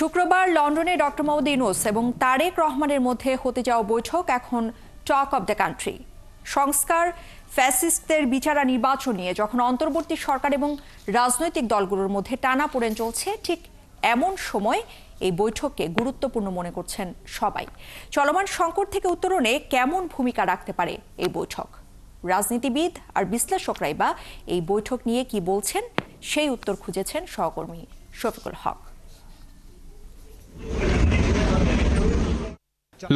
শুক্রবার লন্ডনে ডক্টর মোহাম্মদ ইউনূস এবং তারেক রহমানের মধ্যে হতে যাওয়া বৈঠক এখন টক অব দ্য কান্ট্রি। সংস্কার, ফ্যাসিস্টদের বিচারা নির্বাচন নিয়ে যখন অন্তর্বর্তী সরকার এবং রাজনৈতিক দলগুলোর মধ্যে টানাপোড়েন চলছে, ঠিক এমন সময় এই বৈঠককে গুরুত্বপূর্ণ মনে করছেন সবাই। চলমান সংকট থেকে উত্তরণে কেমন ভূমিকা রাখতে পারে এই বৈঠক? রাজনীতিবিদ আর বিশ্লেষকরাই বা এই বৈঠক নিয়ে কি বলছেন, সেই উত্তর খুঁজেছেন সহকর্মী শফিকুল হক।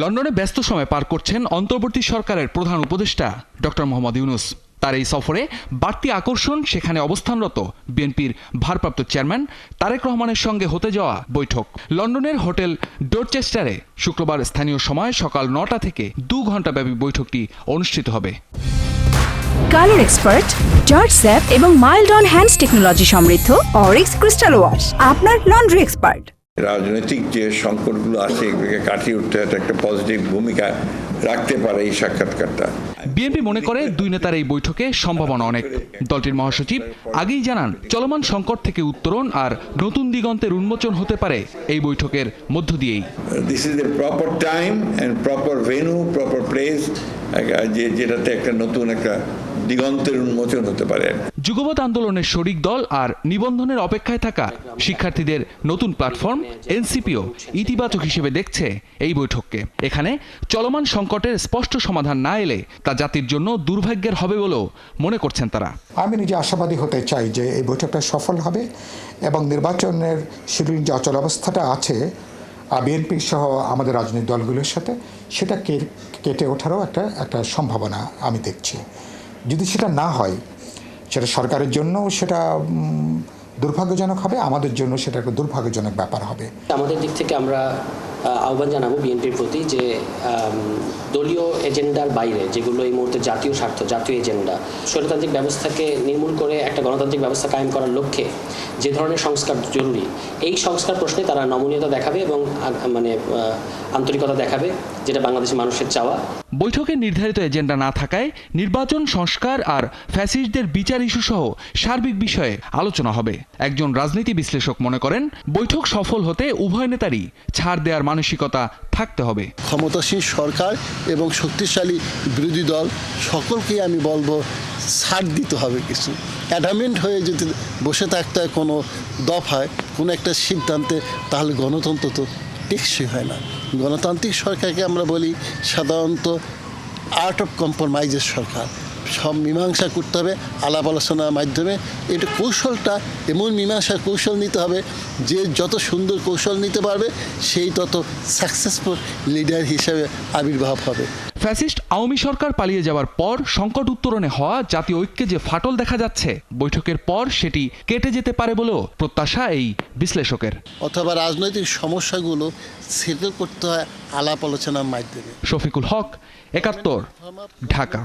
লন্ডনে ব্যস্ত সময় পার করছেন অন্তর্বর্তী সরকারের প্রধান উপদেষ্টা ডক্টর মোহাম্মদ ইউনূস। তার এই সফরে বাড়তি আকর্ষণ সেখানে অবস্থানরত বিএনপির ভারপ্রাপ্ত চেয়ারম্যান তারেক রহমানের সঙ্গে হতে যাওয়া বৈঠক। লন্ডনের হোটেল ডোরচেস্টারে শুক্রবার স্থানীয় সময় সকাল 9টা থেকে 2 ঘণ্টাব্যাপী বৈঠকটি অনুষ্ঠিত হবে। কালার এক্সপার্ট, জর্জ স্যাপ এবং মাইল্ড অন হ্যান্ডস টেকনোলজি সমৃদ্ধ অরিক্স ক্রিস্টাল ওয়াশ আপনার লন্ড্রি এক্সপার্ট। রাজনৈতিক যে সংকটগুলো আছে এগুলোকে কাটিয়ে উঠতে একটা পজিটিভ ভূমিকা রাখতে পারে এই সাক্ষাৎকারটা। বিএনপি মনে করে দুই নেতার এই বৈঠকে সম্ভাবনা অনেক। দলটির মহাসচিব আগেই জানান, চলমান সংকট থেকে উত্তরণ আর নতুন দিগন্তের উন্মোচন হতে পারে এই বৈঠকের মধ্য দিয়েই। This is the proper time and proper venue, proper place, যেটাতে একটা নতুন একটা দিগন্তের উন্মোচন হতে পারে। যুগপৎ আন্দোলনের শরিক দল আর নিবন্ধনের অপেক্ষায় থাকা শিক্ষার্থীদের নতুন প্ল্যাটফর্ম এনসিপিও ইতিবাচক হিসেবে দেখছে এই বৈঠককে। এখানে চলমান সংকটের স্পষ্ট সমাধান না এলে তা জাতির জন্য দুর্ভাগ্যের হবে বলেও মনে করছেন তারা। আমি নিজে আশাবাদী হতে চাই যে এই বৈঠকটা সফল হবে এবং নির্বাচনের শিডিউল যে অচলাবস্থাটা আছে বিএনপি সহ আমাদের রাজনৈতিক দলগুলোর সাথে, সেটা কেটে ওঠারও একটা সম্ভাবনা আমি দেখছি। যদি সেটা না হয়, সেটা সরকারের জন্য সেটা দুর্ভাগ্যজনক হবে, আমাদের জন্য সেটা একটা দুর্ভাগ্যজনক ব্যাপার হবে। আমাদের দিক থেকে আমরা আহ্বান জানাবো বিএনপির প্রতি যে দলীয় এজেন্ডার বাইরে যেগুলো এই মুহূর্তে জাতীয় স্বার্থ, জাতীয় এজেন্ডা, স্বৈরতান্ত্রিক ব্যবস্থাকে নির্মূল করে একটা গণতান্ত্রিক ব্যবস্থা কায়েম করার লক্ষ্যে যে ধরনের সংস্কার জরুরি, এই সংস্কার প্রশ্নে তারা নমনীয়তা দেখাবে এবং আন্তরিকতা দেখাবে, যেটা বাংলাদেশের মানুষের চাওয়া। বৈঠকে নির্ধারিত এজেন্ডা না থাকায় নির্বাচন, সংস্কার আর ফ্যাসিস্টদের বিচার ইস্যু সহ সার্বিক বিষয়ে আলোচনা হবে। একজন রাজনীতি বিশ্লেষক মনে করেন, বৈঠক সফল হতে উভয় নেতারই ছাড় দেওয়ার মানসিকতা থাকতে হবে। ক্ষমতাসীন সরকার এবং শক্তিশালী বিরোধী দল সকলকেই আমি বলবো ছাড় দিতে হবে কিছু। অ্যাডামেন্ট হয়ে যদি বসে থাকতে হয় কোনো দফায়, কোনো একটা সিদ্ধান্তে, তাহলে গণতন্ত্র তো টেকসই হয় না। গণতান্ত্রিক সরকারকে আমরা বলি সাধারণত আর্ট অফ কম্প্রোমাইজের সরকার। সব মীমাংসা করতে হবে আলাপ আলোচনার মাধ্যমে। এটা কৌশলটা এমন মীমাংসার কৌশল নিতে হবে যে যত সুন্দর কৌশল নিতে পারবে সেই তত সাকসেসফুল লিডার হিসেবে আবির্ভাব হবে। ফ্যাসিস্ট আওয়ামী সরকার পালিয়ে যাওয়ার পর সংকট উত্তরণে হওয়া জাতীয় ঐক্যে যে ফাটল দেখা যাচ্ছে, বৈঠকের পর সেটি কেটে যেতে পারে বলেও প্রত্যাশা এই বিশ্লেষকের। অথবা রাজনৈতিক সমস্যাগুলো সেটেল করতে হয় আলাপ আলোচনার মাধ্যমে। শফিকুল হক, ৭১, ঢাকা।